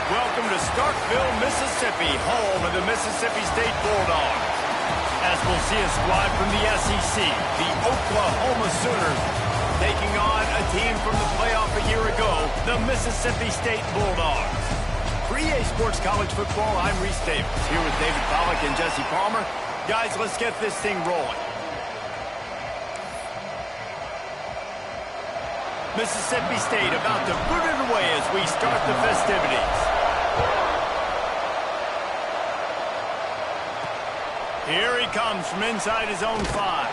Welcome to Starkville, Mississippi, home of the Mississippi State Bulldogs. As we'll see a squad from the SEC, the Oklahoma Sooners, taking on a team from the playoff a year ago, the Mississippi State Bulldogs. For EA Sports College Football, I'm Reese Davis, here with David Pollack and Jesse Palmer. Guys, let's get this thing rolling. Mississippi State about to boot it away as we start the festivities. Here he comes from inside his own 5.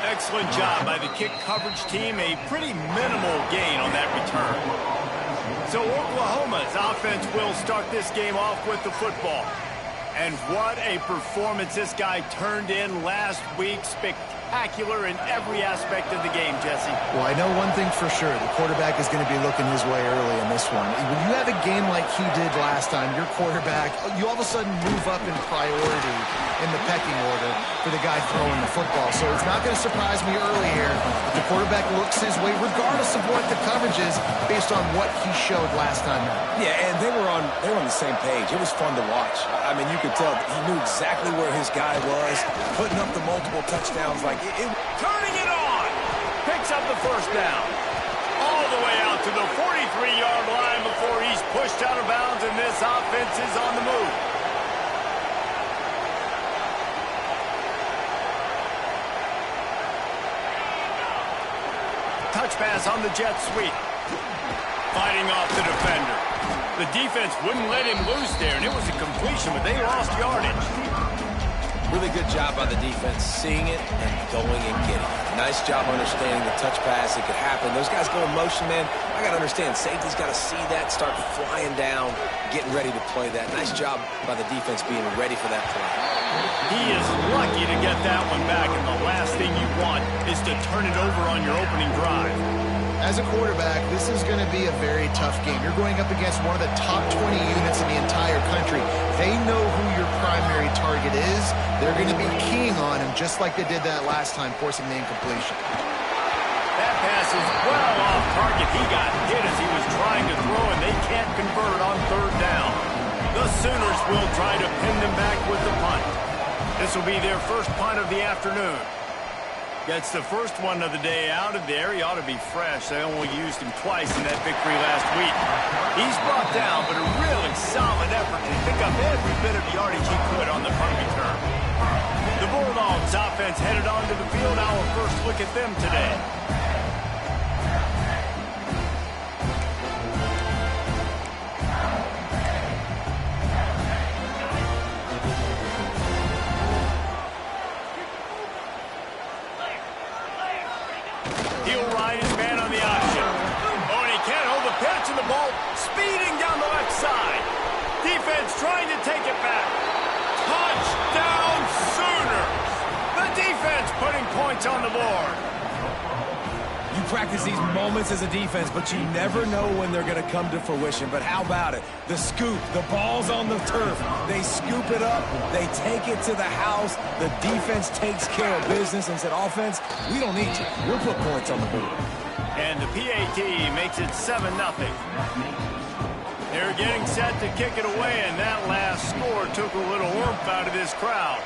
Excellent job by the kick coverage team. A pretty minimal gain on that return. So Oklahoma's offense will start this game off with the football. And what a performance this guy turned in last week. Spectacular in every aspect of the game, Jesse. Well, I know one thing for sure. The quarterback is going to be looking his way early in this one. When you have a game like he did last time, your quarterback, you all of a sudden move up in priority in the pecking order for the guy throwing the football. So it's not going to surprise me early here if the quarterback looks his way, regardless of what the coverage is, based on what he showed last time out. Yeah, and they were on the same page. It was fun to watch. I mean, you could tell he knew exactly where his guy was, putting up the multiple touchdowns. Turning it on. Picks up the first down. All the way out to the 43-yard line before he's pushed out of bounds, and this offense is on the move. Touch pass on the jet sweep. Fighting off the defender. The defense wouldn't let him loose there, and it was a completion, but they lost yardage. Really good job by the defense, seeing it and going and getting it. Nice job understanding the touch pass. It could happen. Those guys go in motion, man. I got to understand, safety's got to see that, start flying down, getting ready to play that. Nice job by the defense being ready for that play. He is lucky to get that one back, and the last thing you want is to turn it over on your opening drive. As a quarterback, this is going to be a very tough game. You're going up against one of the top 20 units in the entire country. They know who your primary target is. They're going to be keying on him just like they did that last time, forcing the incompletion. That pass is well off target. He got hit as he was trying to throw, and they can't convert on third down. The Sooners will try to pin them back with the punt. This will be their first punt of the afternoon. Gets the first one of the day out of there. He ought to be fresh. They only used him twice in that victory last week. He's brought down, but a really solid effort to pick up every bit of yardage he could on the punt return. The Bulldogs offense headed onto the field. Our first look at them today. He'll ride his man on the option. Oh, and he can't hold the pitch, and the ball speeding down the left side. Defense trying to take it back. Touchdown Sooners! The defense putting points on the board. You practice these moments as a defense, but you never know when they're going to come to fruition. But how about it? The scoop, the ball's on the turf. They scoop it up. They take it to the house. The defense takes care of business and said, offense, we don't need you. We'll put points on the board. And the PAT makes it 7-0. They're getting set to kick it away, and that last score took a little oomph out of this crowd.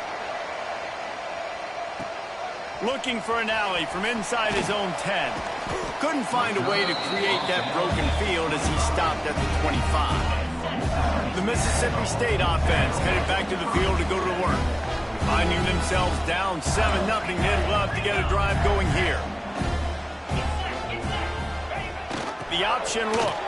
Looking for an alley from inside his own 10. Couldn't find a way to create that broken field as he stopped at the 25. The Mississippi State offense headed back to the field to go to work. Finding themselves down 7-0, they'd love to get a drive going here. The option look.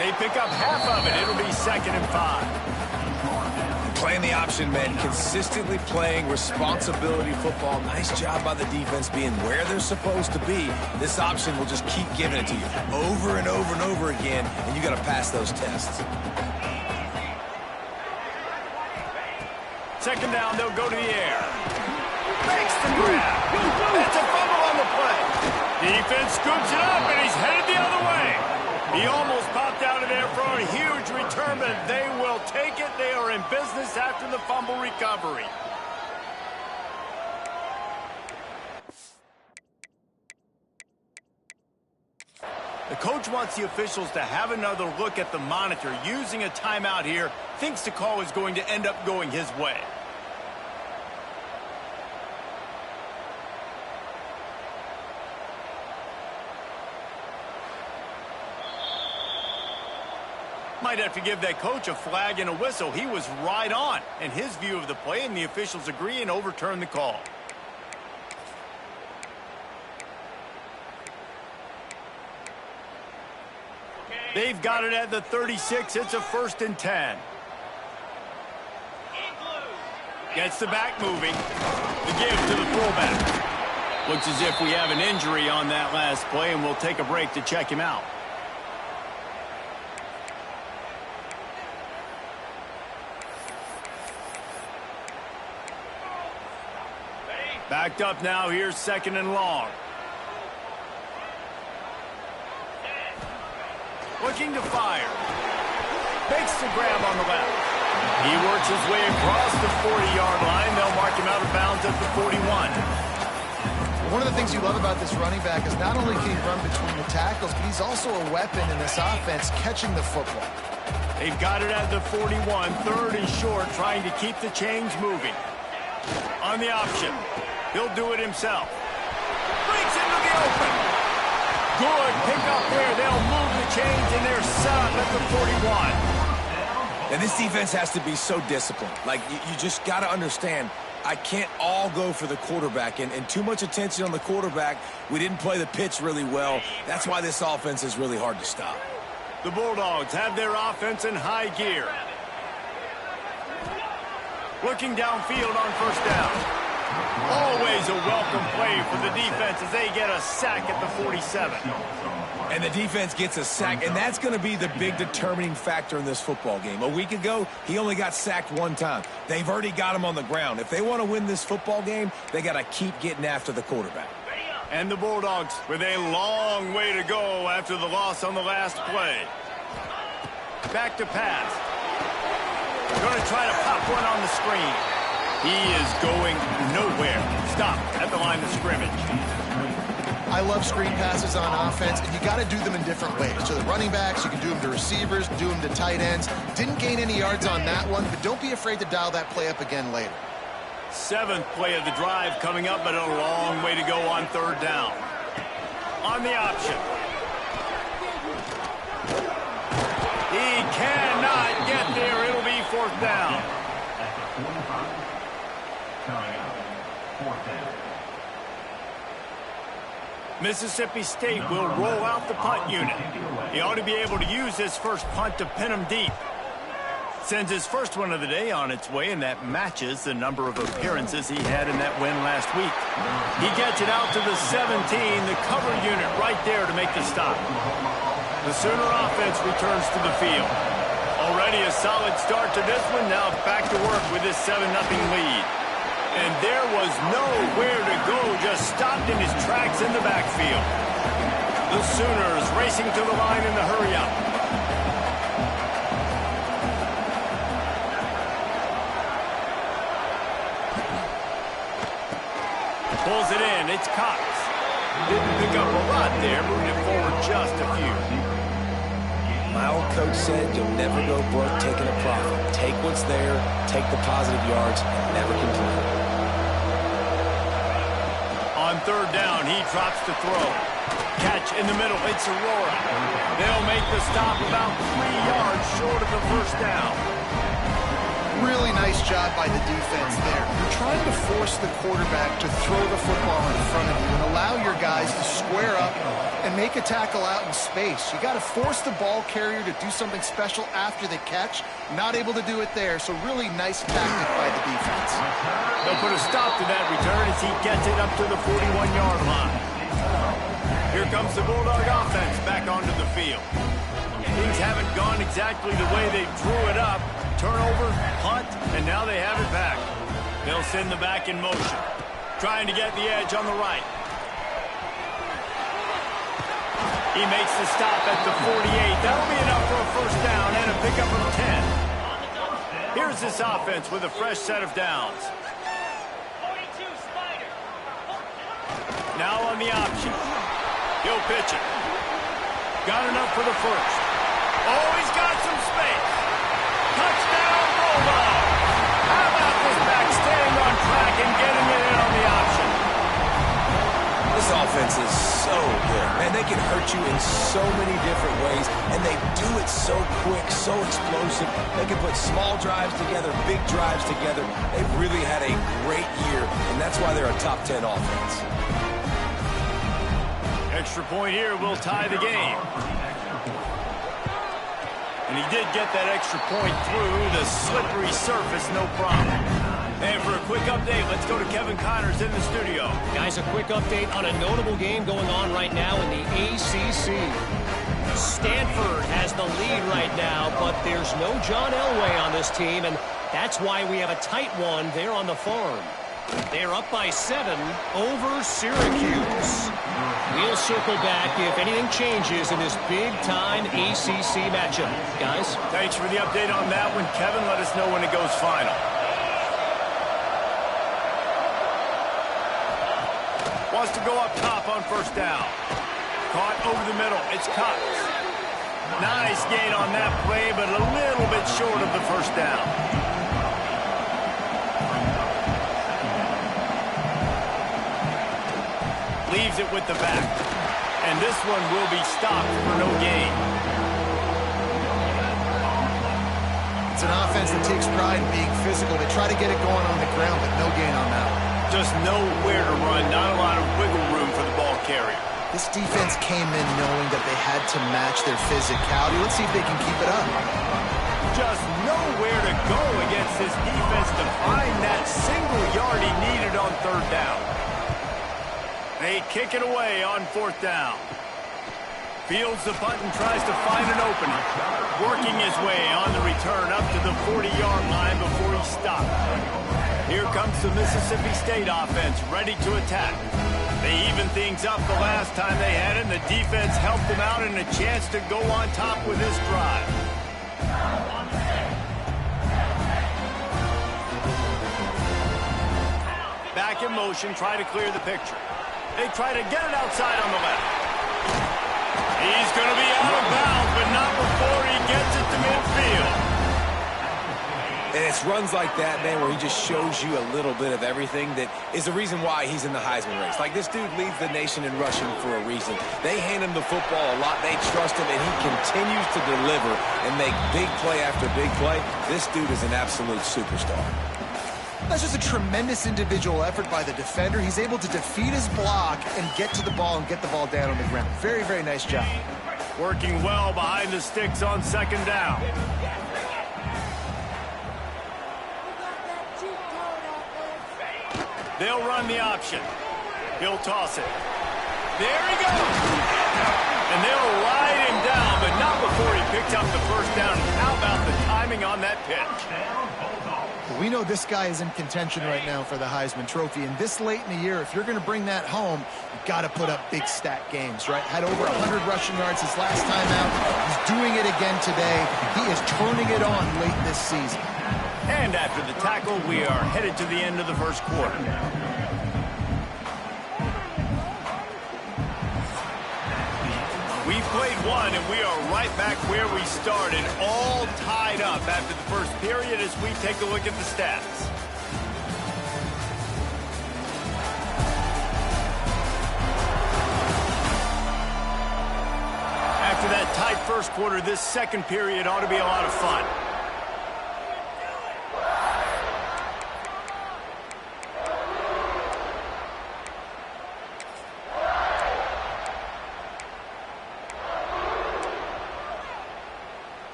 They pick up half of it. It'll be 2nd and 5. Playing the option, man. Consistently playing responsibility football. Nice job by the defense being where they're supposed to be. This option will just keep giving it to you over and over and over again, and you got to pass those tests. Second down, they'll go to the air. Makes the grab. It's a fumble on the play. Defense scoops it up, and he's headed the other way. He almost popped out of there for a huge return, but they will take it. They are in business after the fumble recovery. The coach wants the officials to have another look at the monitor. Using a timeout here, thinks the call is going to end up going his way. Might have to give that coach a flag and a whistle. He was right on in his view of the play, and the officials agree and overturn the call. They've got it at the 36. It's a 1st and 10. Gets the back moving. The give to the fullback. Looks as if we have an injury on that last play, and we'll take a break to check him out. Backed up now. Here's 2nd and long. Looking to fire. Makes the grab on the left. He works his way across the 40-yard line. They'll mark him out of bounds at the 41. One of the things you love about this running back is not only can he run between the tackles, but he's also a weapon in this offense catching the football. They've got it at the 41. 3rd and short, trying to keep the chains moving. On the option. He'll do it himself. Breaks into the open. Good pick up there. They'll move the chains, and they're set up at the 41. And this defense has to be so disciplined. Like, you just got to understand, I can't all go for the quarterback. And too much attention on the quarterback. We didn't play the pitch really well. That's why this offense is really hard to stop. The Bulldogs have their offense in high gear. Looking downfield on 1st down. Always a welcome play for the defense as they get a sack at the 47. And the defense gets a sack, and that's going to be the big determining factor in this football game. A week ago, he only got sacked 1 time. They've already got him on the ground. If they want to win this football game, they got to keep getting after the quarterback. And the Bulldogs with a long way to go after the loss on the last play. Back to pass. Going to try to pop one on the screen. He is going nowhere. Stop at the line of scrimmage. I love screen passes on offense, and you got to do them in different ways. To the running backs, you can do them to receivers, do them to tight ends. Didn't gain any yards on that one, but don't be afraid to dial that play up again later. 7th play of the drive coming up, but a long way to go on 3rd down. On the option. He cannot get there. It'll be 4th down. Mississippi State will roll out the punt unit. He ought to be able to use his first punt to pin him deep. Sends his first one of the day on its way, and that matches the number of appearances he had in that win last week. He gets it out to the 17, the cover unit right there to make the stop. The Sooner offense returns to the field. Already a solid start to this one, now back to work with this 7-0 lead. And there was nowhere to go, just stopped in his tracks in the backfield. The Sooners racing to the line in the hurry-up. Pulls it in, it's Cox. Didn't pick up a lot there, moving it forward just a few. My old coach said you'll never go broke taking a profit. Take what's there, take the positive yards, and never complain. On 3rd down, he drops to throw. Catch in the middle, it's Aurora. They'll make the stop about 3 yards short of the 1st down. Really nice job by the defense there. You're trying to force the quarterback to throw the football in front of you and allow your guys to square up and make a tackle out in space. You got to force the ball carrier to do something special after the catch. Not able to do it there, so really nice tactic by the defense. They'll put a stop to that return as he gets it up to the 41-yard line. Here comes the Bulldog offense back onto the field. Things haven't gone exactly the way they drew it up. Turnover, punt, and now they have it back. They'll send the back in motion, trying to get the edge on the right. He makes the stop at the 48. That'll be enough for a first down and a pickup of 10. Here's this offense with a fresh set of downs. Now on the option. He'll pitch it. Got enough for the first. Oh, he's got some space. Touchdown, Bulldog. How about this back staying on track and getting it in on the option? This offense is so good. Man, they can hurt you in so many different ways, and they do it so quick, so explosive. They can put small drives together, big drives together. They've really had a great year, and that's why they're a top 10 offense. Extra point here will tie the game. And he did get that extra point through the slippery surface, no problem. And for a quick update, let's go to Kevin Connors in the studio. Guys, a quick update on a notable game going on right now in the ACC. Stanford has the lead right now, but there's no John Elway on this team, and that's why we have a tight one there on the farm. They're up by 7 over Syracuse. We'll circle back if anything changes in this big-time ACC matchup. Guys? Thanks for the update on that one, Kevin. Let us know when it goes final. Wants to go up top on first down. Caught over the middle. It's Cox. Nice gain on that play, but a little bit short of the first down. Leaves it with the back. And this one will be stopped for no gain. It's an offense that takes pride in being physical. They try to get it going on the ground, but no gain on that one. Just nowhere to run. Not a lot of wiggle room for the ball carrier. This defense came in knowing that they had to match their physicality. Let's see if they can keep it up. Just nowhere to go against this defense to find that single yard he needed on third down. They kick it away on fourth down. Fields the punt and tries to find an opening. Working his way on the return up to the 40-yard line before he stopped. Here comes the Mississippi State offense ready to attack. They evened things up the last time they had it, and the defense helped them out and a chance to go on top with this drive. Back in motion, try to clear the picture. They try to get it outside on the left. He's going to be out of bounds, but not before he gets it to midfield. And it's runs like that, man, where he just shows you a little bit of everything that is the reason why he's in the Heisman race. Like, this dude leads the nation in rushing for a reason. They hand him the football a lot. They trust him, and he continues to deliver and make big play after big play. This dude is an absolute superstar. That's just a tremendous individual effort by the defender. He's able to defeat his block and get to the ball and get the ball down on the ground. Very, very nice job. Working well behind the sticks on second down. They'll run the option. He'll toss it. There he goes. And they'll ride him down, but not before he picks up the first down. How about the timing on that pitch? We know this guy is in contention right now for the Heisman Trophy, and this late in the year, if you're going to bring that home, you've got to put up big stat games, right? Had over 100 rushing yards his last time out. He's doing it again today. He is turning it on late this season. And after the tackle, we are headed to the end of the first quarter. We've played one, and we are right back where we started, all tied up after the first period as we take a look at the stats. After that tight first quarter, this second period ought to be a lot of fun.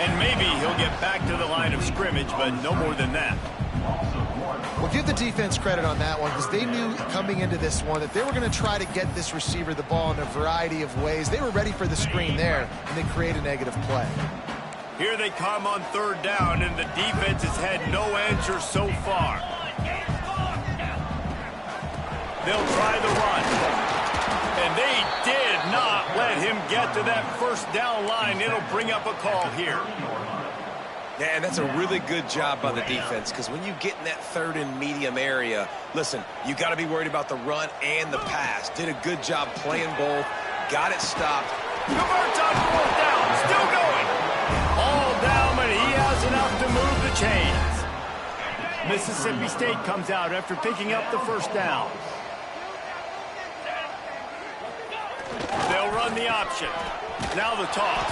And maybe he'll get back to the line of scrimmage, but no more than that. Well, give the defense credit on that one because they knew coming into this one that they were going to try to get this receiver the ball in a variety of ways. They were ready for the screen there, and they create a negative play. Here they come on third down, and the defense has had no answer so far. They'll try the run. And they did not let him get to that first down line. It'll bring up a call here. Yeah, and that's a really good job by the defense because when you get in that third and medium area, listen, you got to be worried about the run and the pass. Did a good job playing both, got it stopped. Converts on fourth down, still going. All down, but he has enough to move the chains. Mississippi State comes out after picking up the first down. They'll run the option. Now the toss.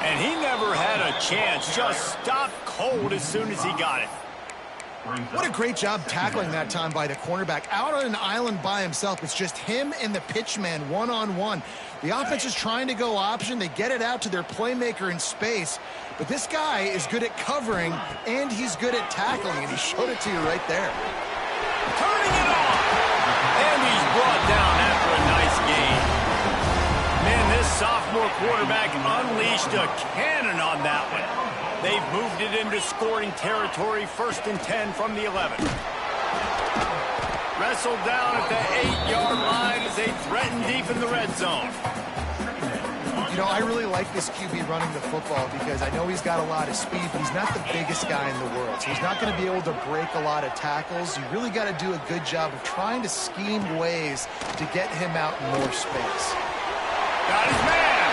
And he never had a chance. Just stopped cold as soon as he got it. What a great job tackling that time by the cornerback. Out on an island by himself. It's just him and the pitchman one-on-one. The offense is trying to go option. They get it out to their playmaker in space. But this guy is good at covering, and he's good at tackling, and he showed it to you right there. Turning it on. And he's brought down after a nice gain. Man, this sophomore quarterback unleashed a cannon on that one. They've moved it into scoring territory, 1st and 10 from the 11. Wrestled down at the 8-yard line as they threaten deep in the red zone. You know, I really like this QB running the football because I know he's got a lot of speed, but he's not the biggest guy in the world. So he's not going to be able to break a lot of tackles. You really got to do a good job of trying to scheme ways to get him out in more space. Got his man,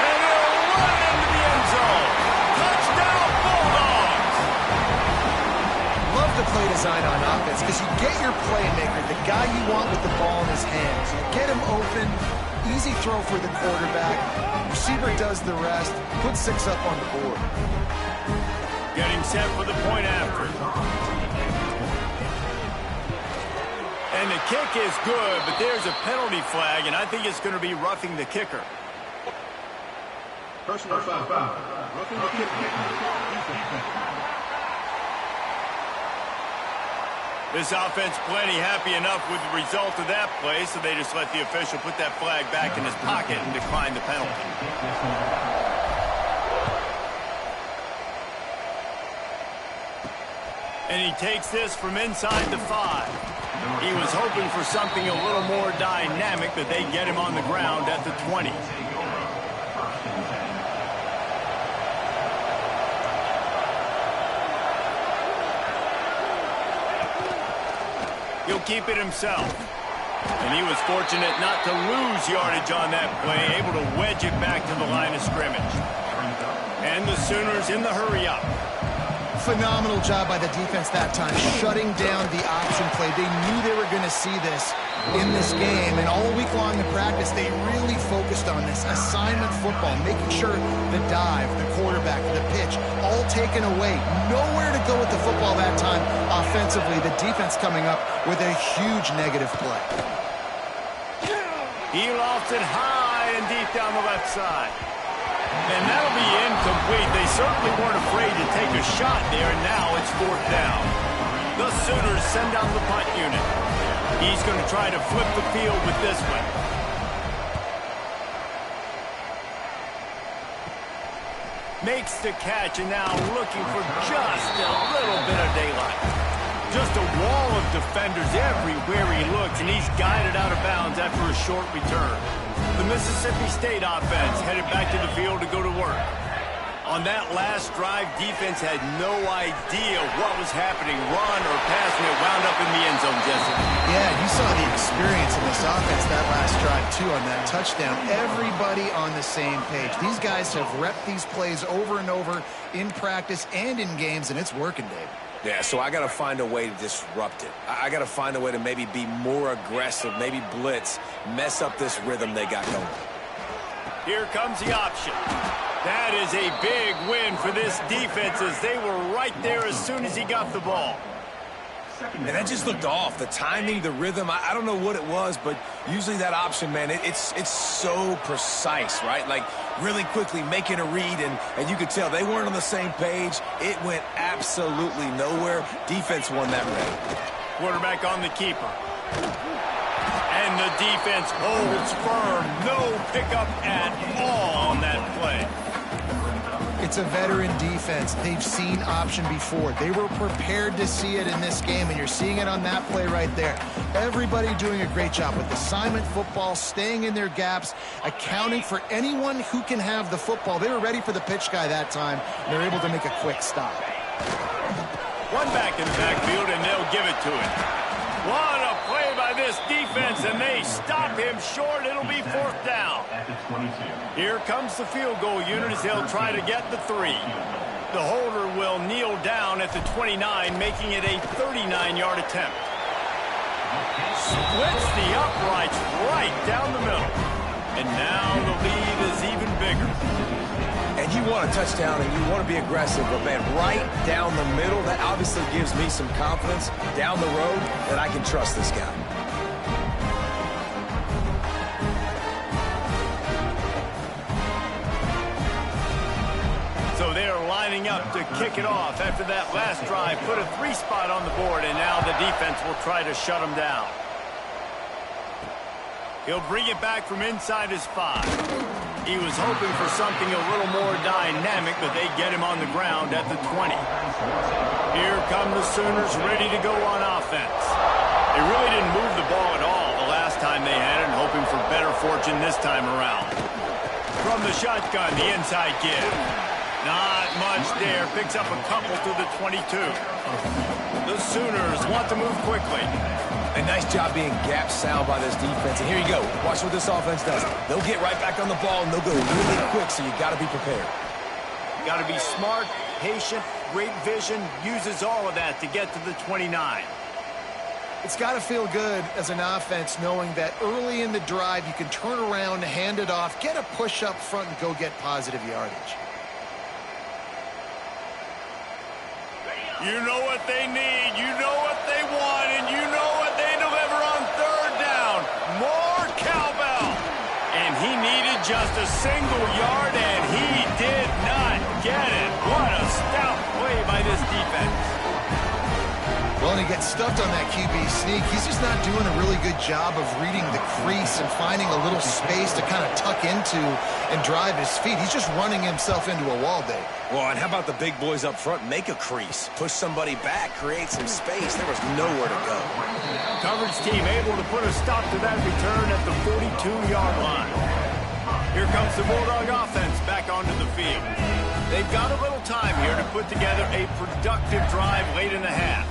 and he'll run into the end zone. Touchdown, Bulldogs! Love the play design on offense because you get your playmaker, the guy you want with the ball in his hands. You get him open, easy throw for the quarterback. Receiver does the rest, put 6 up on the board. Getting set for the point after. And the kick is good, but there's a penalty flag, and I think it's going to be roughing the kicker. Personal foul. Roughing the kicker. This offense plenty happy enough with the result of that play, so they just let the official put that flag back in his pocket and decline the penalty. And he takes this from inside the 5. He was hoping for something a little more dynamic, but they get him on the ground at the 20. He'll keep it himself. And he was fortunate not to lose yardage on that play, able to wedge it back to the line of scrimmage. And the Sooners in the hurry-up. Phenomenal job by the defense that time, shutting down the option play. They knew they were going to see this in this game, and all week long in practice, they really focused on this assignment football, making sure the dive, the quarterback, the pitch, all taken away. Nowhere to go with the football that time offensively. The defense coming up with a huge negative play. He lofts it high and deep down the left side. And that'll be incomplete. They certainly weren't afraid to take a shot there, and now it's 4th down. The Sooners send down the punt unit. He's going to try to flip the field with this one. Makes the catch, and now looking for just a little bit of daylight. Just a wall of defenders everywhere he looks, and he's guided out of bounds after a short return. The Mississippi State offense headed back to the field to go to work. On that last drive, defense had no idea what was happening, run or pass, and it wound up in the end zone, Jesse. Yeah, you saw the experience in this offense that last drive, too, on that touchdown. Everybody on the same page. These guys have repped these plays over and over in practice and in games, and it's working, Dave. Yeah, so I got to find a way to disrupt it. I got to find a way to maybe be more aggressive, maybe blitz, mess up this rhythm they got going. Here comes the option. That is a big win for this defense as they were right there as soon as he got the ball. And that just looked off. The timing, the rhythm, I don't know what it was, but Usually that option, man, it's so precise, right? Like really quickly making a read, and you could tell they weren't on the same page. It went absolutely nowhere. Defense won that raid. Quarterback on the keeper. And the defense holds firm. No pickup at all on that play. It's a veteran defense. They've seen option before. They were prepared to see it in this game, and you're seeing it on that play right there. Everybody doing a great job with assignment football, staying in their gaps, accounting for anyone who can have the football. They were ready for the pitch guy that time, and they're able to make a quick stop. One back in the backfield, and they'll give it to him. What a play by this defense, and they stop him short. It'll be fourth down. Here comes the field goal unit as they'll try to get the 3. The holder will kneel down at the 29, making it a 39-yard attempt. Splits the uprights right down the middle. And now the lead is even bigger. And you want a touchdown and you want to be aggressive, but man, right down the middle, that obviously gives me some confidence down the road that I can trust this guy. So they are lining up to kick it off after that last drive. Put a 3 spot on the board, and now the defense will try to shut them down. He'll bring it back from inside his 5. He was hoping for something a little more dynamic, but they get him on the ground at the 20. Here come the Sooners ready to go on offense. They really didn't move the ball at all the last time they had it, and hoping for better fortune this time around. From the shotgun, the inside give. Not much there. Picks up a couple to the 22. The Sooners want to move quickly. A nice job being gap sound by this defense. And here you go. Watch what this offense does. They'll get right back on the ball, and they'll go really quick, so you got to be prepared. Got to be smart, patient, great vision. Uses all of that to get to the 29. It's got to feel good as an offense knowing that early in the drive you can turn around, hand it off, get a push up front, and go get positive yardage. You know what they need, you know what they want, and you know what they deliver on third down. More cowbell. And he needed just a single yard, and he did not get it. What a stout play by this defense. Well, and he gets stuffed on that QB sneak. He's just not doing a really good job of reading the crease and finding a little space to kind of tuck into and drive his feet. He's just running himself into a wall, Dave. Well, and how about the big boys up front? Make a crease. Push somebody back. Create some space. There was nowhere to go. Coverage team able to put a stop to that return at the 42-yard line. Here comes the Bulldog offense back onto the field. They've got a little time here to put together a productive drive late in the half.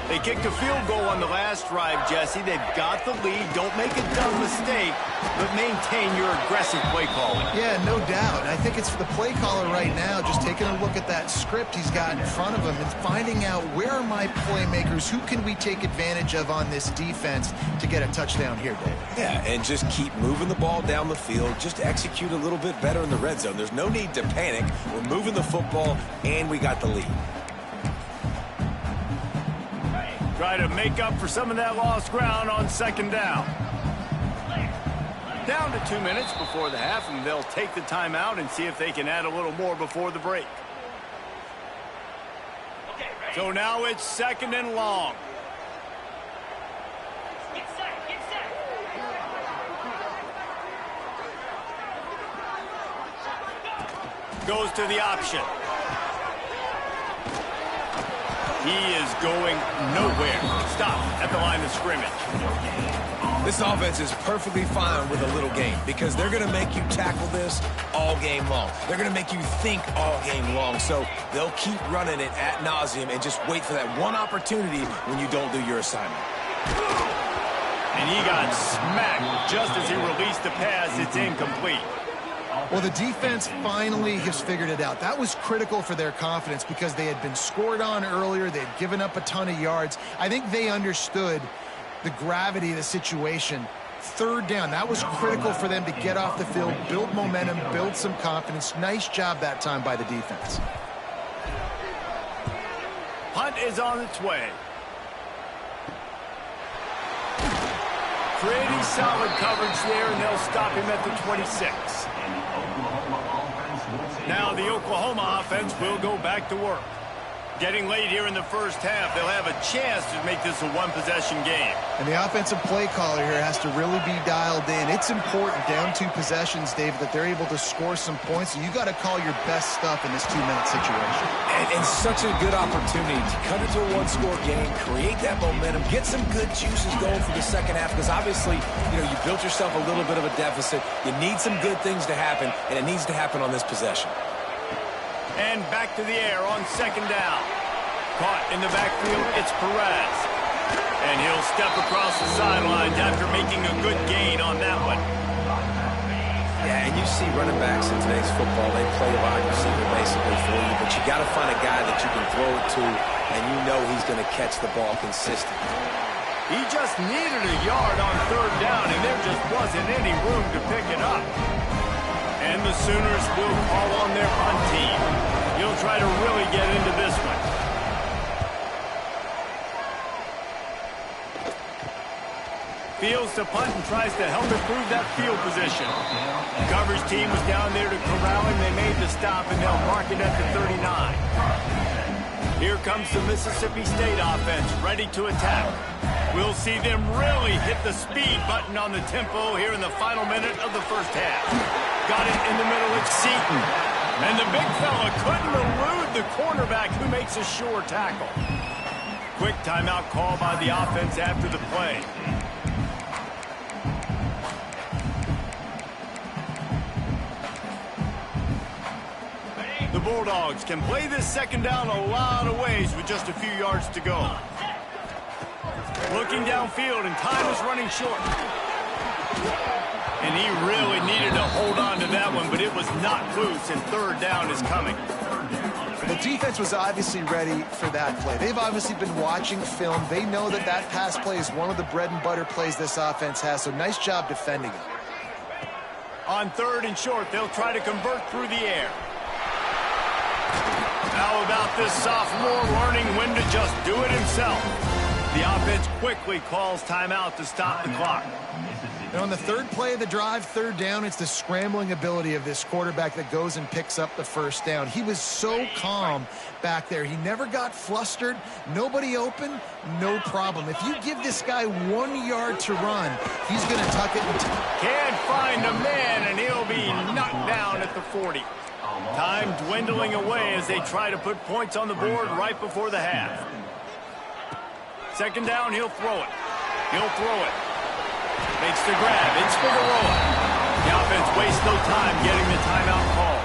They kicked a field goal on the last drive, Jesse. They've got the lead. Don't make a dumb mistake, but maintain your aggressive play calling. Yeah, no doubt. I think it's the play caller right now just taking a look at that script he's got in front of him and finding out where are my playmakers, who can we take advantage of on this defense to get a touchdown here, Dave. Yeah, and just keep moving the ball down the field. Just execute a little bit better in the red zone. There's no need to panic. We're moving the football, and we got the lead. Try to make up for some of that lost ground on second down. Down to 2 minutes before the half, and they'll take the timeout and see if they can add a little more before the break. So now it's second and long. Goes to the option. He is going nowhere. Stop at the line of scrimmage. This offense is perfectly fine with a little game because they're going to make you tackle this all game long. They're going to make you think all game long. So they'll keep running it ad nauseum and just wait for that one opportunity when you don't do your assignment. And he got smacked just as he released the pass. It's incomplete. Well, the defense finally has figured it out. That was critical for their confidence because they had been scored on earlier. They had given up a ton of yards. I think they understood the gravity of the situation. Third down, that was critical for them to get off the field, build momentum, build some confidence. Nice job that time by the defense. Punt is on its way. Pretty solid coverage there, and they'll stop him at the 26. Now the Oklahoma offense will go back to work. Getting late here in the first half, they'll have a chance to make this a one-possession game. And the offensive play caller here has to really be dialed in. It's important down 2 possessions, David, that they're able to score some points. So you got to call your best stuff in this 2-minute situation. And such a good opportunity to cut into a one-score game, create that momentum, get some good juices going for the second half, because obviously, you built yourself a little bit of a deficit. You need some good things to happen, and it needs to happen on this possession. And back to the air on second down. Caught in the backfield, it's Perez. And he'll step across the sidelines after making a good gain on that one. Yeah, and you see running backs in today's football, they play a wide receiver basically for you, but you got to find a guy that you can throw it to, and you know he's going to catch the ball consistently. He just needed a yard on third down, and there just wasn't any room to pick it up. And the Sooners will call on their punt team. He'll try to really get into this one. Fields to punt and tries to help improve that field position. The coverage team was down there to corral him. They made the stop, and they'll mark it at the 39. Here comes the Mississippi State offense, ready to attack. We'll see them really hit the speed button on the tempo here in the final minute of the first half. Got it in the middle, it's Seaton. And the big fella couldn't elude the cornerback who makes a sure tackle. Quick timeout call by the offense after the play. The Bulldogs can play this second down a lot of ways with just a few yards to go. Looking downfield, and time is running short. And he really needed to hold on to that one, but it was knocked loose, and third down is coming. The defense was obviously ready for that play. They've obviously been watching film. They know that that pass play is one of the bread and butter plays this offense has, so nice job defending it. On third and short, they'll try to convert through the air. How about this sophomore learning when to just do it himself? The offense quickly calls timeout to stop the clock. And on the third play of the drive, third down, it's the scrambling ability of this quarterback that goes and picks up the first down. He was so calm back there. He never got flustered. Nobody open, no problem. If you give this guy 1 yard to run, he's going to tuck it. Can't find a man, and he'll be knocked down at the 40. Time dwindling away as they try to put points on the board right before the half. Second down, he'll throw it. He'll throw it. Makes the grab. It's Figueroa. The offense wastes no time getting the timeout call.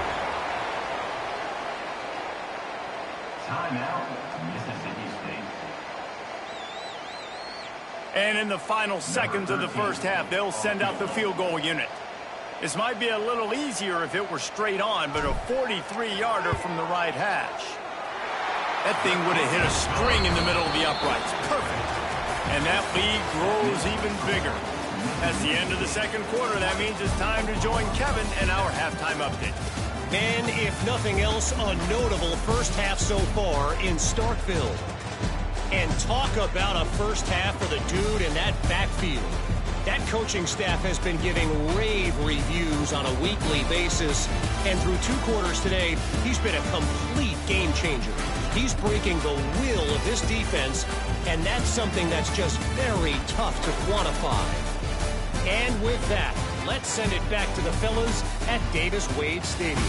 Timeout, Mississippi State. And in the final seconds of the first half, they'll send out the field goal unit. This might be a little easier if it were straight on, but a 43-yarder from the right hash. That thing would have hit a string in the middle of the uprights. Perfect. And that lead grows even bigger. That's the end of the second quarter. That means it's time to join Kevin and our halftime update. And if nothing else, a notable first half so far in Starkville. And talk about a first half for the dude in that backfield. That coaching staff has been giving rave reviews on a weekly basis. And through 2 quarters today, he's been a complete game changer. He's breaking the will of this defense, and that's something that's just very tough to quantify. And with that, let's send it back to the fellas at Davis-Wade Stadium.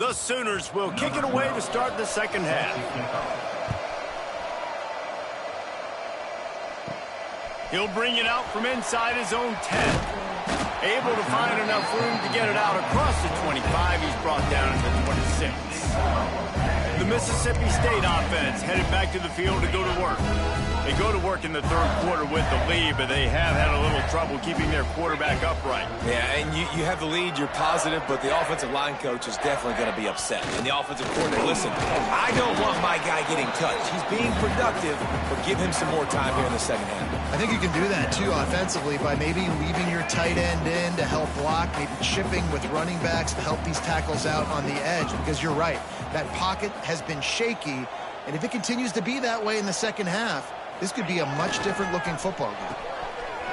The Sooners will kick it away to start the second half. He'll bring it out from inside his own 10. Able to find enough room to get it out across the 25. He's brought down to the 26. The Mississippi State offense headed back to the field to go to work. They go to work in the third quarter with the lead, but they have had a little trouble keeping their quarterback upright. Yeah, and you have the lead, you're positive, but the offensive line coach is definitely going to be upset. And the offensive coordinator, listen, I don't want my guy getting touched. He's being productive, but give him some more time here in the second half. I think you can do that, too, offensively, by maybe leaving your tight end in to help block, maybe chipping with running backs to help these tackles out on the edge, because you're right. That pocket has been shaky, and if it continues to be that way in the second half, this could be a much different-looking football game.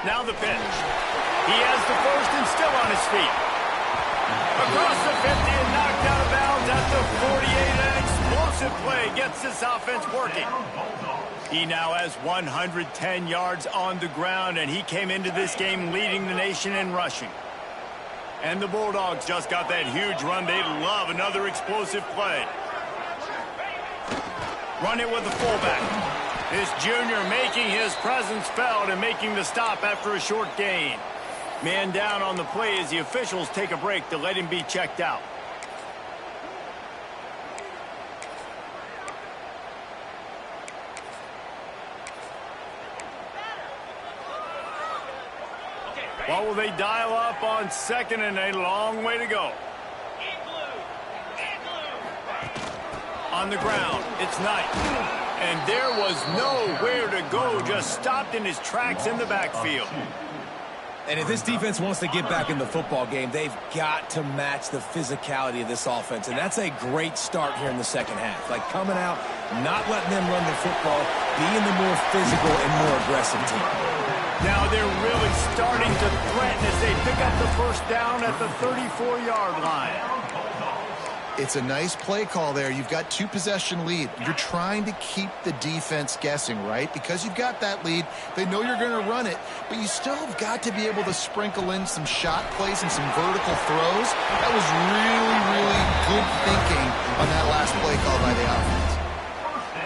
Now the pitch. He has the first and still on his feet. Across the 50 and knocked out of bounds at the 48. An explosive play gets this offense working. He now has 110 yards on the ground, and he came into this game leading the nation in rushing. And the Bulldogs just got that huge run. They love another explosive play. Run it with the fullback. This junior making his presence felt and making the stop after a short gain. Man down on the play as the officials take a break to let him be checked out. What will they dial up on second and a long way to go? On the ground, it's Knight. And there was nowhere to go, just stopped in his tracks in the backfield. And if this defense wants to get back in the football game, they've got to match the physicality of this offense. And that's a great start here in the second half. Like coming out, not letting them run the football, being the more physical and more aggressive team. Now they're really starting to threaten as they pick up the first down at the 34-yard line. It's a nice play call there. You've got two-possession lead. You're trying to keep the defense guessing, right? Because you've got that lead, they know you're going to run it, but you still have got to be able to sprinkle in some shot plays and some vertical throws. That was really, really good thinking on that last play call by the offense.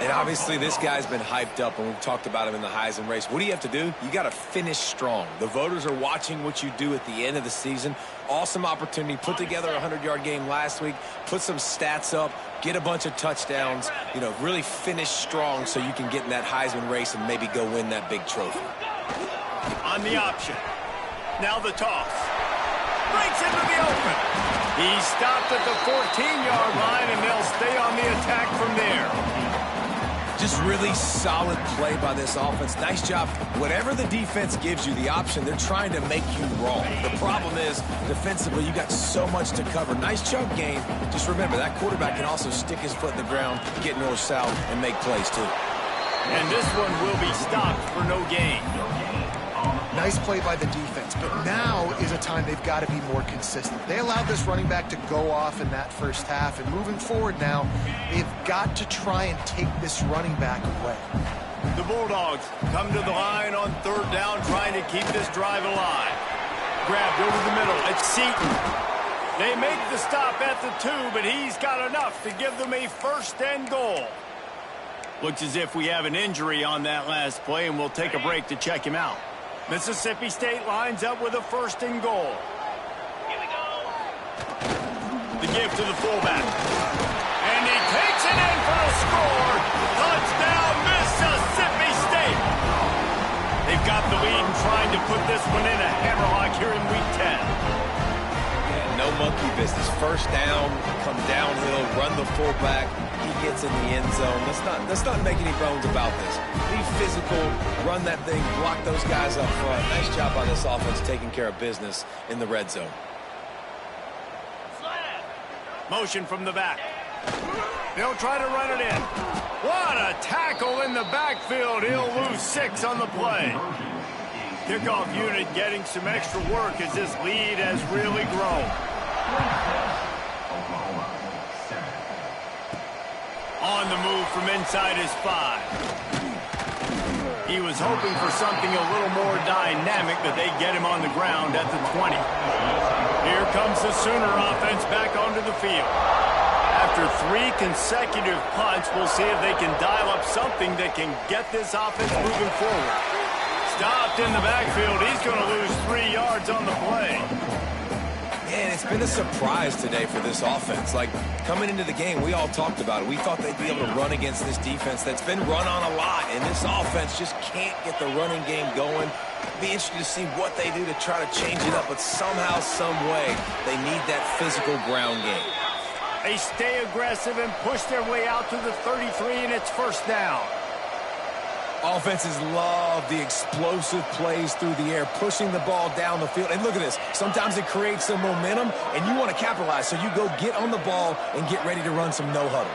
And obviously this guy's been hyped up, and we've talked about him in the Heisman race. What do you have to do? You got to finish strong. The voters are watching what you do at the end of the season. Awesome opportunity. Put together a 100-yard game last week. Put some stats up. Get a bunch of touchdowns. You know, really finish strong so you can get in that Heisman race and maybe go win that big trophy. On the option. Now the toss. Breaks into the open. He stopped at the 14-yard line, and they'll stay on the attack from there. Just really solid play by this offense. Nice job. Whatever the defense gives you the option, they're trying to make you wrong. The problem is, defensively, you got so much to cover. Nice chunk gain. Just remember, that quarterback can also stick his foot in the ground, get north-south, and make plays, too. And this one will be stopped for no gain. Nice play by the defense, but now is a time they've got to be more consistent. They allowed this running back to go off in that first half, and moving forward now, they've got to try and take this running back away. The Bulldogs come to the line on third down, trying to keep this drive alive. Grabbed over the middle. It's Seaton. They make the stop at the 2, but he's got enough to give them a first and goal. Looks as if we have an injury on that last play, and we'll take a break to check him out. Mississippi State lines up with a first and goal. Here we go. The give to the fullback. And he takes it in for a score. Touchdown, Mississippi State. They've got the lead and trying to put this one in a hammerlock here in Week 10. Yeah, no monkey business. First down, come downhill, run the fullback. He gets in the end zone. Let's not make any bones about this. Be physical, run that thing, block those guys up front. Nice job by this offense taking care of business in the red zone. Motion from the back. They'll try to run it in. What a tackle in the backfield. He'll lose 6 on the play. Kickoff unit getting some extra work as this lead has really grown. On the move from inside his 5. He was hoping for something a little more dynamic, but they get him on the ground at the 20. Here comes the Sooner offense back onto the field. After 3 consecutive punts, we'll see if they can dial up something that can get this offense moving forward. Stopped in the backfield. He's going to lose 3 yards on the play. Man, it's been a surprise today for this offense. Like, coming into the game, we all talked about it. We thought they'd be able to run against this defense that's been run on a lot, and this offense just can't get the running game going. Be interested to see what they do to try to change it up, but somehow, some way, they need that physical ground game. They stay aggressive and push their way out to the 33, and it's first down. Offenses love the explosive plays through the air, pushing the ball down the field. And look at this. Sometimes it creates some momentum, and you want to capitalize. So you go get on the ball and get ready to run some no-huddle.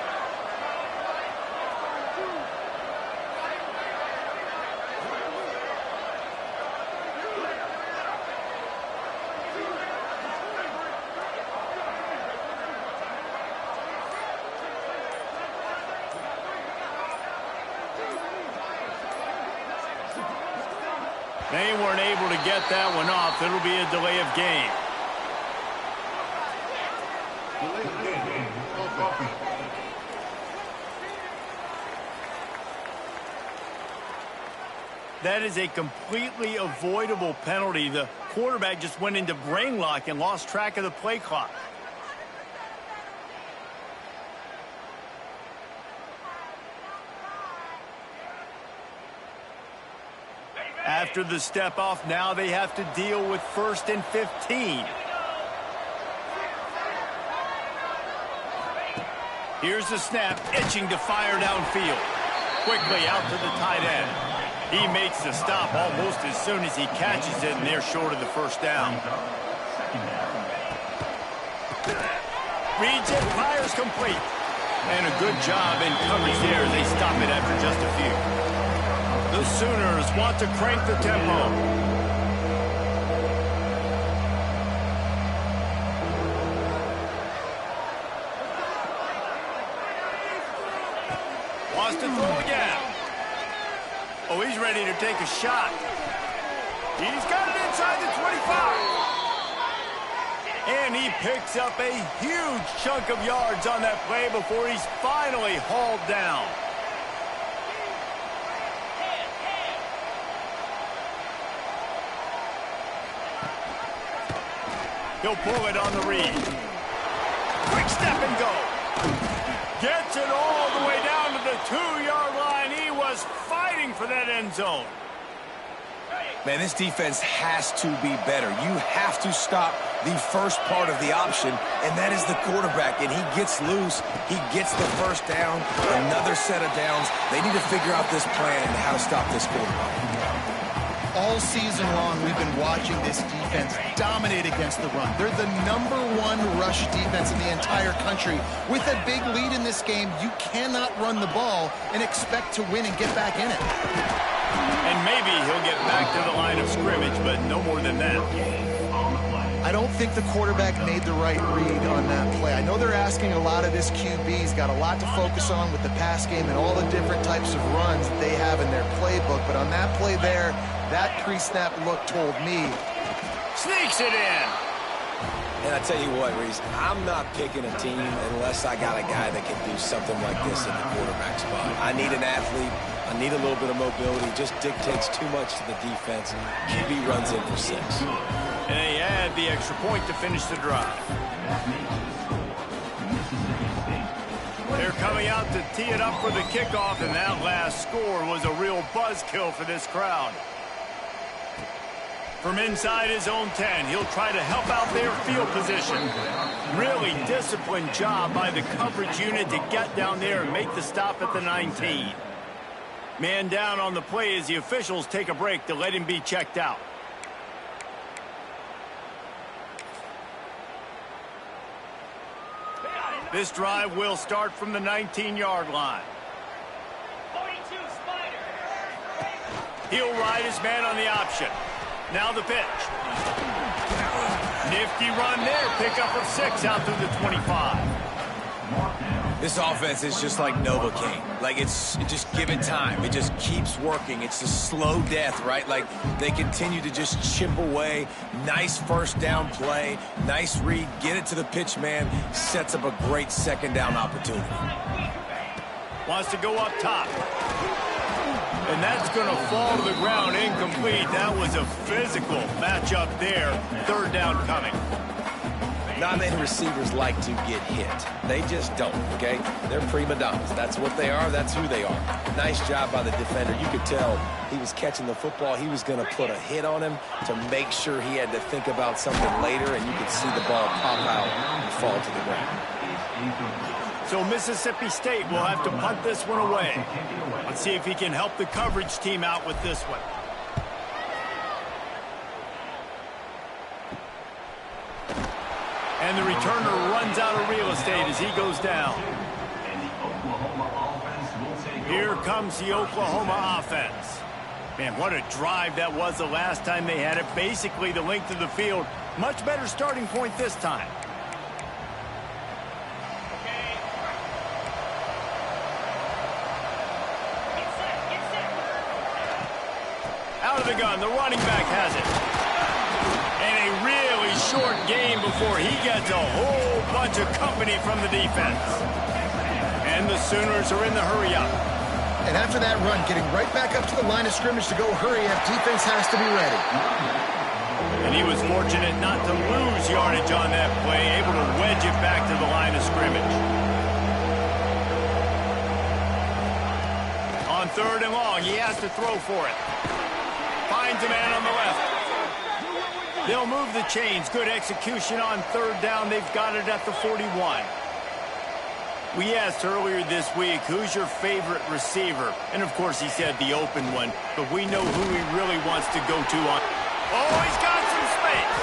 They weren't able to get that one off. It'll be a delay of game. That is a completely avoidable penalty. The quarterback just went into brain lock and lost track of the play clock. After the step off, now they have to deal with 1st and 15. Here's the snap, itching to fire downfield. Quickly out to the tight end. He makes the stop almost as soon as he catches it, and they're short of the first down. Reads it, fires complete. And a good job in coverage there. They stop it after just a few. The Sooners want to crank the tempo. Wants to throw again. Oh, he's ready to take a shot. He's got it inside the 25. And he picks up a huge chunk of yards on that play before he's finally hauled down. He'll pull it on the read. Quick step and go. Gets it all the way down to the 2-yard line. He was fighting for that end zone. Man, this defense has to be better. You have to stop the first part of the option, and that is the quarterback. And he gets loose. He gets the first down, another set of downs. They need to figure out this plan and how to stop this quarterback. All season long, we've been watching this defense dominate against the run. They're the #1 rush defense in the entire country. With a big lead in this game, you cannot run the ball and expect to win and get back in it. And maybe he'll get back to the line of scrimmage, but no more than that. I don't think the quarterback made the right read on that play. I know they're asking a lot of this QB. He's got a lot to focus on with the pass game and all the different types of runs that they have in their playbook. But on that play there, that pre-snap look told me. Sneaks it in. And I tell you what, Reese, I'm not picking a team unless I got a guy that can do something like this in the quarterback spot. I need an athlete. I need a little bit of mobility. Just dictates too much to the defense. QB runs in for 6. And they add the extra point to finish the drive. They're coming out to tee it up for the kickoff, and that last score was a real buzzkill for this crowd. From inside his own 10, he'll try to help out their field position. Really disciplined job by the coverage unit to get down there and make the stop at the 19. Man down on the play as the officials take a break to let him be checked out. This drive will start from the 19-yard line. He'll ride his man on the option. Now the pitch. Nifty run there. Pickup of 6 out through the 25. This offense is just like Novocaine. Like, just give it time. It just keeps working. It's a slow death, right? Like, they continue to just chip away. Nice first down play. Nice read. Get it to the pitch man. Sets up a great second down opportunity. Wants to go up top. And that's going to fall to the ground incomplete. That was a physical matchup there. Third down coming. Non-native receivers like to get hit. They just don't, okay? They're prima donnas. That's what they are. That's who they are. Nice job by the defender. You could tell he was catching the football. He was going to put a hit on him to make sure he had to think about something later, and you could see the ball pop out and fall to the ground. So Mississippi State will have to punt this one away. Let's see if he can help the coverage team out with this one. And the returner runs out of real estate as he goes down. Here comes the Oklahoma offense. Man, what a drive that was the last time they had it. Basically the length of the field. Much better starting point this time. Out of the gun, the running back has it. And a really short game before he gets a whole bunch of company from the defense. And the Sooners are in the hurry-up. And after that run, getting right back up to the line of scrimmage to go hurry-up, defense has to be ready. And he was fortunate not to lose yardage on that play, able to wedge it back to the line of scrimmage. On third and long, he has to throw for it. Finds a man on the left. They'll move the chains. Good execution on third down. They've got it at the 41. We asked earlier this week, who's your favorite receiver? And, of course, he said the open one. But we know who he really wants to go to on. Oh, he's got some space.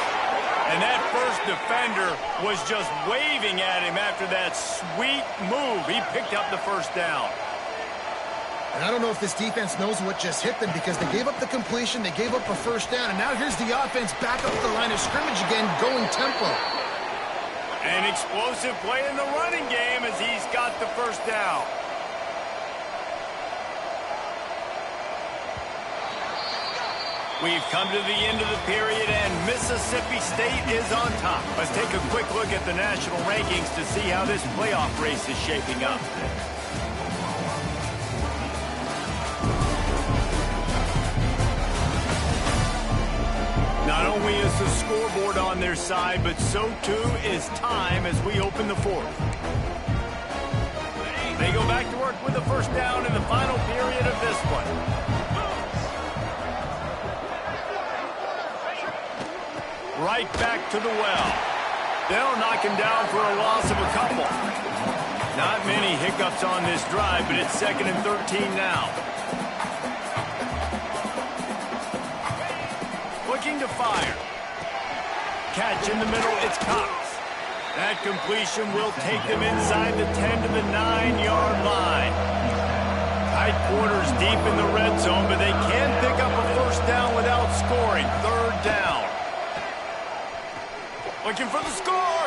And that first defender was just waving at him after that sweet move. He picked up the first down. And I don't know if this defense knows what just hit them because they gave up the completion, they gave up a first down, and now here's the offense back up the line of scrimmage again, going tempo. An explosive play in the running game as he's got the first down. We've come to the end of the period, and Mississippi State is on top. Let's take a quick look at the national rankings to see how this playoff race is shaping up. Not only is the scoreboard on their side, but so too is time as we open the fourth. They go back to work with the first down in the final period of this one. Right back to the well. They'll knock him down for a loss of a couple. Not many hiccups on this drive, but it's 2nd and 13 now. Looking to fire. Catch in the middle, it's Cox. That completion will take them inside the 10 to the 9-yard line. Tight quarters deep in the red zone, but they can pick up a first down without scoring. Third down. Looking for the score.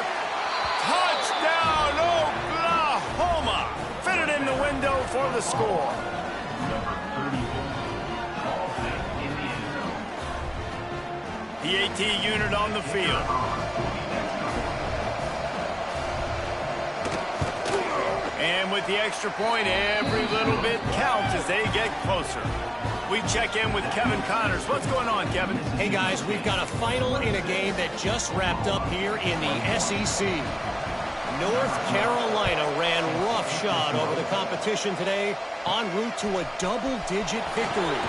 Touchdown, Oklahoma. Fitted in the window for the score. The AT unit on the field. And with the extra point, every little bit counts as they get closer. We check in with Kevin Connors. What's going on, Kevin? Hey, guys, we've got a final in a game that just wrapped up here in the SEC. North Carolina ran roughshod over the competition today en route to a double-digit victory.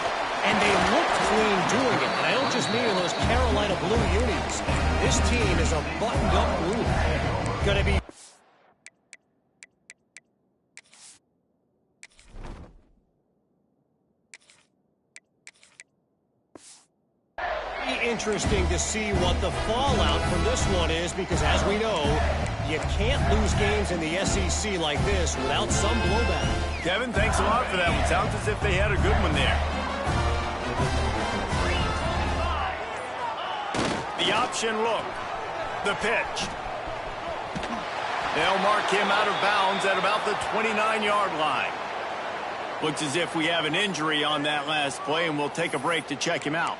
And they looked clean doing it. And I don't just mean in those Carolina blue unis. This team is a buttoned-up group. Going to be interesting to see what the fallout from this one is, because as we know, you can't lose games in the SEC like this without some blowback. Kevin, thanks a lot for that one. Sounds as if they had a good one there. The option look. The pitch. They'll mark him out of bounds at about the 29-yard line. Looks as if we have an injury on that last play, and we'll take a break to check him out.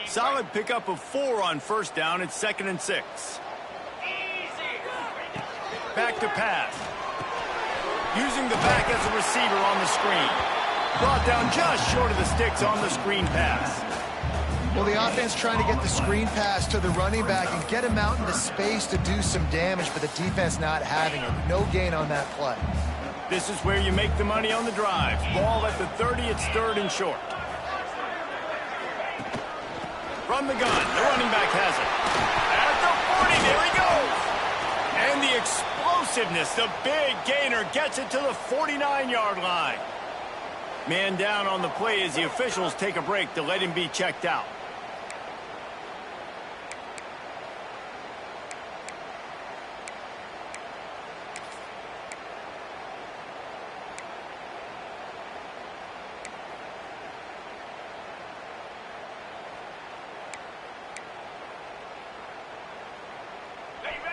Solid pickup of 4 on first down. It's 2nd and 6. Back to pass. Using the back as a receiver on the screen. Brought down just short of the sticks on the screen pass. Well, the offense trying to get the screen pass to the running back and get him out into space to do some damage, but the defense not having it. No gain on that play. This is where you make the money on the drive. Ball at the 30, it's 3rd and short. From the gun, the running back has it. At the 40, there he goes. And the explosiveness, the big gainer gets it to the 49-yard line. Man down on the play as the officials take a break to let him be checked out.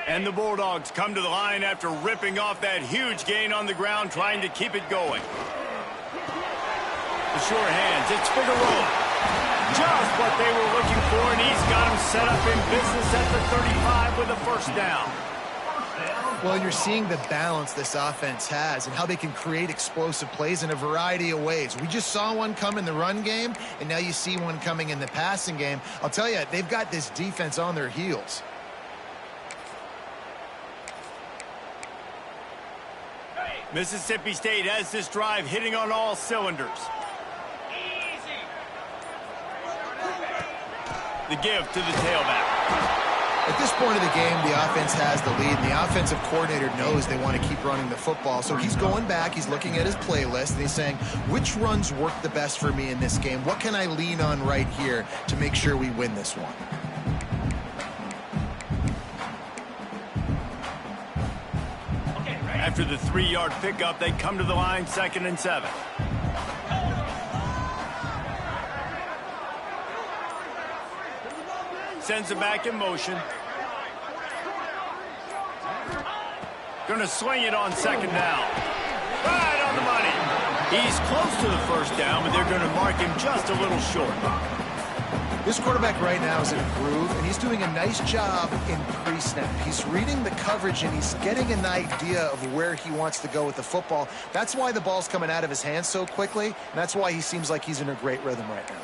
And the Bulldogs come to the line after ripping off that huge gain on the ground, trying to keep it going. The sure hands, it's Figueroa. Just what they were looking for, and he's got him set up in business at the 35 with a first down. Well, you're seeing the balance this offense has and how they can create explosive plays in a variety of ways. We just saw one come in the run game, and now you see one coming in the passing game. I'll tell you, they've got this defense on their heels. Mississippi State has this drive hitting on all cylinders. The give to the tailback. At this point of the game, the offense has the lead, and the offensive coordinator knows they want to keep running the football. So he's going back, he's looking at his playlist, and he's saying, which runs work the best for me in this game? What can I lean on right here to make sure we win this one? After the 3-yard pickup, they come to the line, 2nd and 7. Sends it back in motion. Gonna swing it on 2nd down. Right on the money. He's close to the first down, but they're gonna mark him just a little short. This quarterback right now is in a groove, and he's doing a nice job in pre-snap. He's reading the coverage, and he's getting an idea of where he wants to go with the football. That's why the ball's coming out of his hands so quickly, and that's why he seems like he's in a great rhythm right now.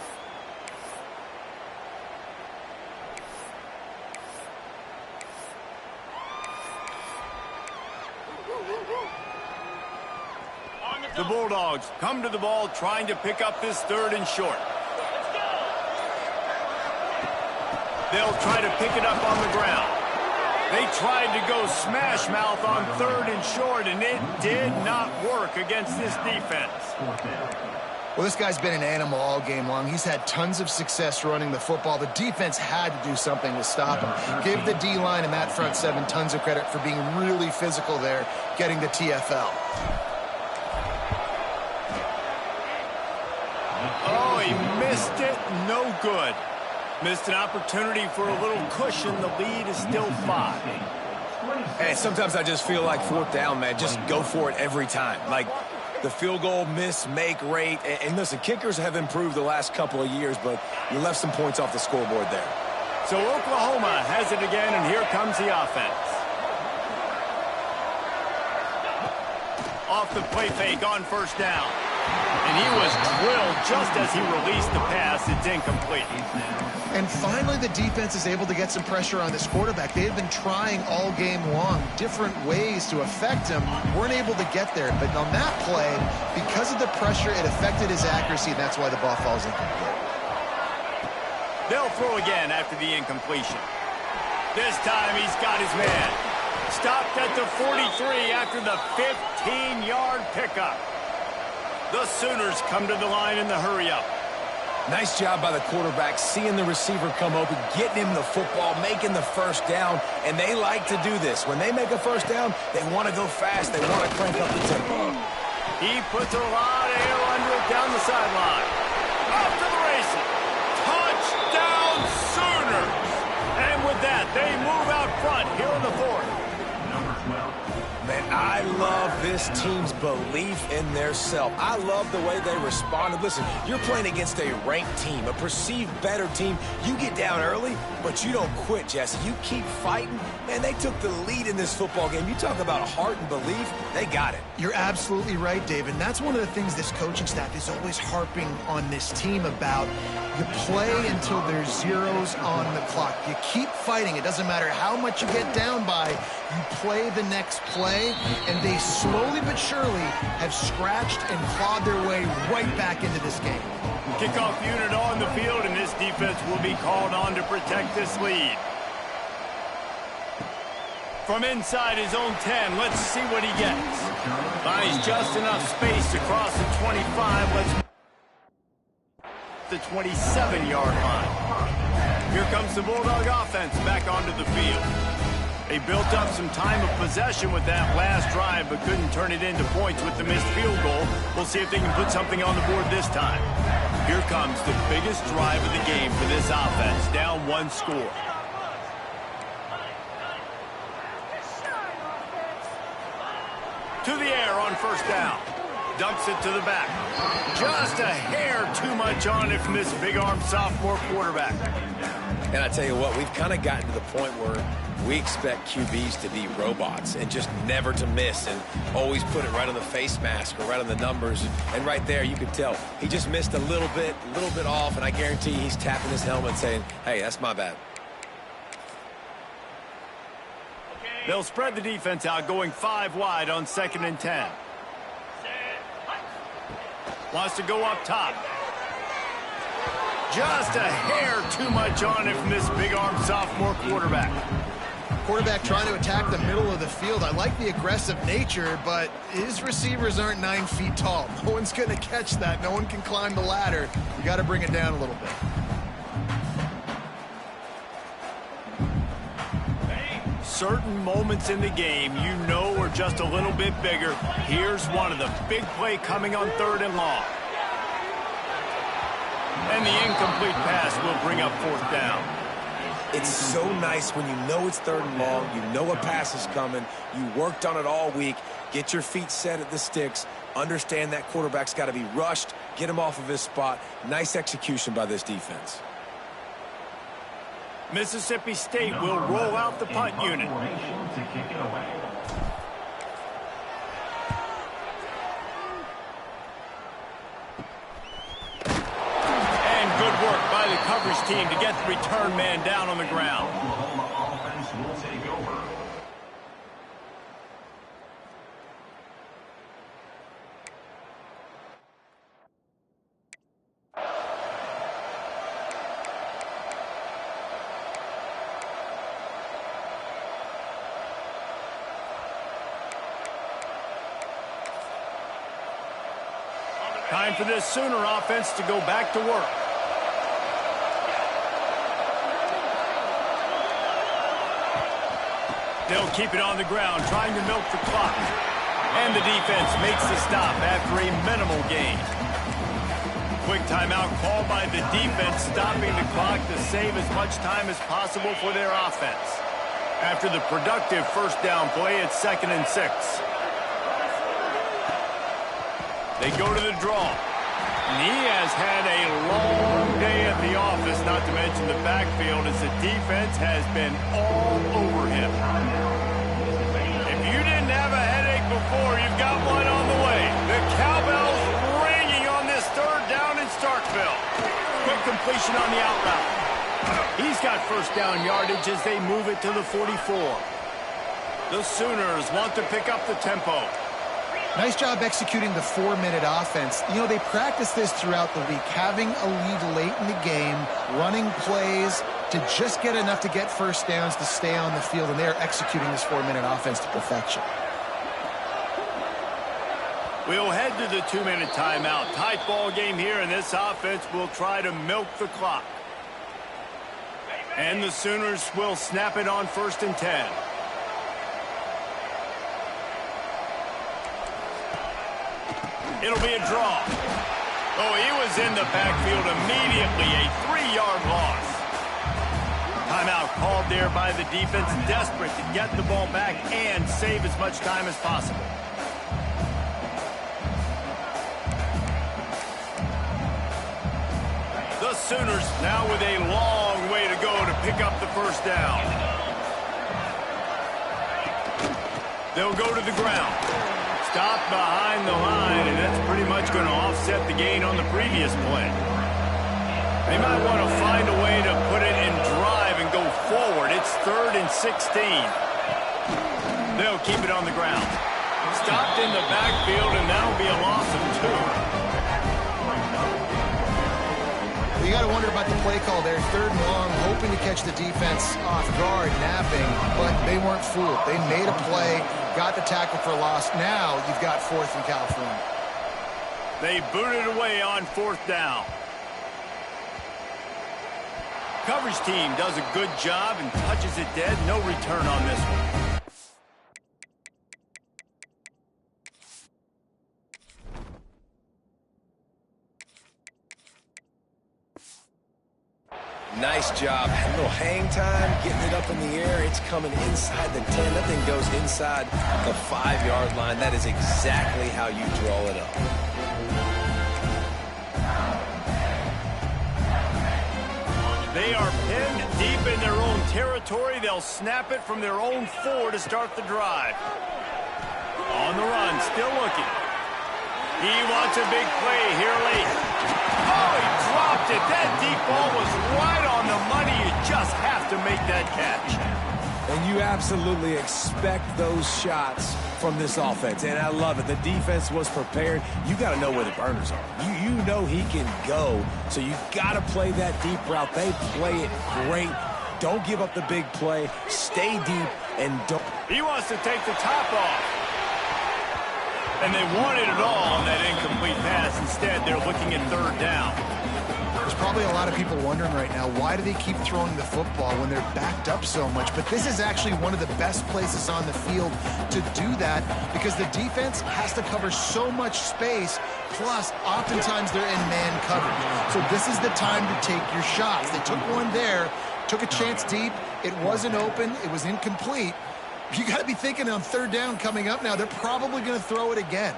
The Bulldogs come to the ball trying to pick up this 3rd and short. They'll try to pick it up on the ground. They tried to go smash mouth on 3rd and short, and it did not work against this defense. Well, this guy's been an animal all game long. He's had tons of success running the football. The defense had to do something to stop him. Give the D-line and that front 7 tons of credit for being really physical there, getting the TFL. Oh, he missed it. No good. Missed an opportunity for a little cushion. The lead is still 5. Hey, sometimes I just feel like 4th down, man. Just go for it every time. Like the field goal miss, make rate. And listen, kickers have improved the last couple of years, but you left some points off the scoreboard there. So Oklahoma has it again, and here comes the offense. Off the play fake on first down. And he was drilled just as he released the pass. It's incomplete. And finally, the defense is able to get some pressure on this quarterback. They have been trying all game long different ways to affect him. Weren't able to get there. But on that play, because of the pressure, it affected his accuracy, and that's why the ball falls incomplete. They'll throw again after the incompletion. This time he's got his man. Stopped at the 43 after the 15-yard pickup. The Sooners come to the line in the hurry-up. Nice job by the quarterback, seeing the receiver come open, getting him the football, making the first down, and they like to do this. When they make a first down, they want to go fast. They want to crank up the tempo. He puts a lot of air under it down the sideline. Off to the races. Touchdown Sooners! And with that, they move out front here in the fourth. Number 12. Man, I love this team's belief in their self. I love the way they responded. Listen, you're playing against a ranked team, a perceived better team. You get down early, but you don't quit, Jesse. You keep fighting. Man, they took the lead in this football game. You talk about heart and belief, they got it. You're absolutely right, David. And that's one of the things this coaching staff is always harping on this team about. You play until there's zeros on the clock. You keep fighting. It doesn't matter how much you get down by. You play the next play, and they slowly but surely have scratched and clawed their way right back into this game. Kickoff unit on the field, and this defense will be called on to protect this lead. From inside his own 10, let's see what he gets. Buys just enough space across the 25. Let's the 27-yard line. Here comes the Bulldog offense back onto the field. They built up some time of possession with that last drive, but couldn't turn it into points with the missed field goal. We'll see if they can put something on the board this time. Here comes the biggest drive of the game for this offense, down one score. To the air on first down. Dumps it to the back. Just a hair too much on it from this big-arm sophomore quarterback. And I tell you what, we've kind of gotten to the point where we expect QBs to be robots and just never to miss and always put it right on the face mask or right on the numbers. And right there, you could tell he just missed a little bit off, and I guarantee he's tapping his helmet saying, hey, that's my bad. They'll spread the defense out, going 5 wide on 2nd and 10. Wants to go up top. Just a hair too much on it from this big-arm sophomore quarterback. Quarterback trying to attack the middle of the field. I like the aggressive nature, but his receivers aren't 9 feet tall. No one's going to catch that. No one can climb the ladder. You got to bring it down a little bit. Certain moments in the game you know are just a little bit bigger. Here's one of them. Big play coming on 3rd and long. And the incomplete pass will bring up 4th down. It's so nice when you know it's 3rd and long, you know a pass is coming, you worked on it all week, get your feet set at the sticks, understand that quarterback's got to be rushed, get him off of his spot. Nice execution by this defense. Mississippi State will roll out the punt unit. To kick it away. And good work by the coverage team to get the return man down on the ground. Oklahoma offense will take over. Time for this Sooner offense to go back to work. They'll keep it on the ground, trying to milk the clock. And the defense makes the stop after a minimal gain. Quick timeout called by the defense, stopping the clock to save as much time as possible for their offense. After the productive first down play, it's 2nd and 6. They go to the draw. And he has had a long day at the office, not to mention the backfield, as the defense has been all over him. If you didn't have a headache before, you've got one on the way. The cowbell's ringing on this 3rd down in Starkville. Quick completion on the out route. He's got first down yardage as they move it to the 44. The Sooners want to pick up the tempo. Nice job executing the 4-minute offense. You know, they practice this throughout the week, having a lead late in the game, running plays to just get enough to get first downs to stay on the field, and they're executing this 4-minute offense to perfection. We'll head to the 2-minute timeout. Tight ball game here, and this offense will try to milk the clock. And the Sooners will snap it on 1st and 10. It'll be a draw. Oh, he was in the backfield immediately. A 3-yard loss. Timeout called there by the defense, desperate to get the ball back and save as much time as possible. The Sooners now with a long way to go to pick up the 1st down. They'll go to the ground. Stopped behind the line, and that's pretty much going to offset the gain on the previous play. They might want to find a way to put it in drive and go forward. It's 3rd and 16. They'll keep it on the ground. Stopped in the backfield, and that'll be a loss of 2. You got to wonder about the play call there. 3rd and long, hoping to catch the defense off guard, napping, but they weren't fooled. They made a play, got the tackle for loss. Now you've got 4th in California. They booted away on 4th down. Coverage team does a good job and touches it dead. No return on this one. Nice job. A little hang time, getting it up in the air. It's coming inside the 10. That thing goes inside the 5-yard line. That is exactly how you draw it up. They are pinned deep in their own territory. They'll snap it from their own 4 to start the drive. On the run, still looking. He wants a big play here late. Oh, he dropped it. That deep ball was right on the money. You just have to make that catch. And you absolutely expect those shots from this offense. And I love it. The defense was prepared. You got to know where the burners are. You know he can go. So you got to play that deep route. They play it great. Don't give up the big play. Stay deep and don't. He wants to take the top off. And they wanted it all on that incomplete pass. Instead, they're looking at 3rd down. There's probably a lot of people wondering right now, why do they keep throwing the football when they're backed up so much? But this is actually one of the best places on the field to do that because the defense has to cover so much space, plus oftentimes they're in man coverage. So this is the time to take your shots. They took one there, took a chance deep. It wasn't open. It was incomplete. You got to be thinking on 3rd down coming up now, they're probably going to throw it again.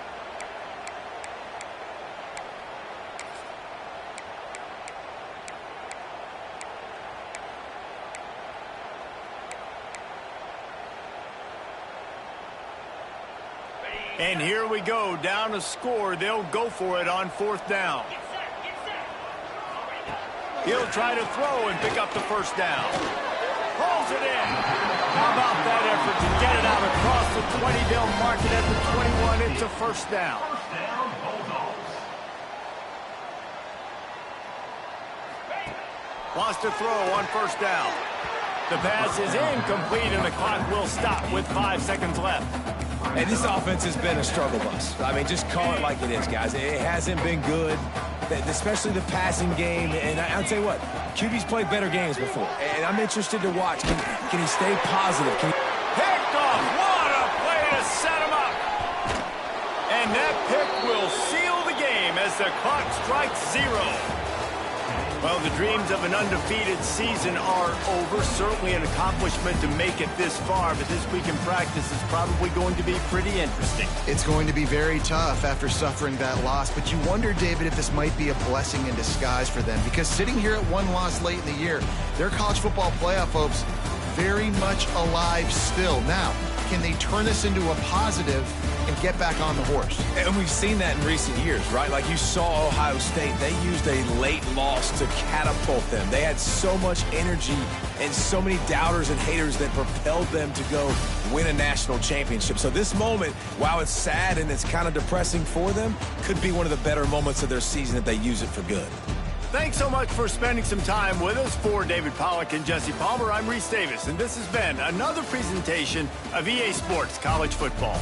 And here we go, down to score. They'll go for it on 4th down. He'll try to throw and pick up the 1st down. Pulls it in. How about that effort to get it out across the 20? They'll mark it at the 21. It's a 1st down. Wants to throw on 1st down. The pass is incomplete, and the clock will stop with 5 seconds left. And this offense has been a struggle bus. I mean, just call it like it is, guys. It hasn't been good, especially the passing game. And I'll tell you what, QB's played better games before. And I'm interested to watch. Can he stay positive? Picked off. What a play to set him up. And that pick will seal the game as the clock strikes 0. Well, the dreams of an undefeated season are over. Certainly an accomplishment to make it this far, but this week in practice is probably going to be pretty interesting. It's going to be very tough after suffering that loss, but you wonder, David, if this might be a blessing in disguise for them, because sitting here at 1 loss late in the year, their college football playoff hopes very much alive still. Now, can they turn this into a positive and get back on the horse? And we've seen that in recent years, right? Like you saw Ohio State, they used a late loss to catapult them. They had so much energy and so many doubters and haters that propelled them to go win a national championship. So this moment, while it's sad and it's kind of depressing for them, could be one of the better moments of their season if they use it for good. Thanks so much for spending some time with us. For David Pollack and Jesse Palmer, I'm Reese Davis, and this has been another presentation of EA Sports College Football.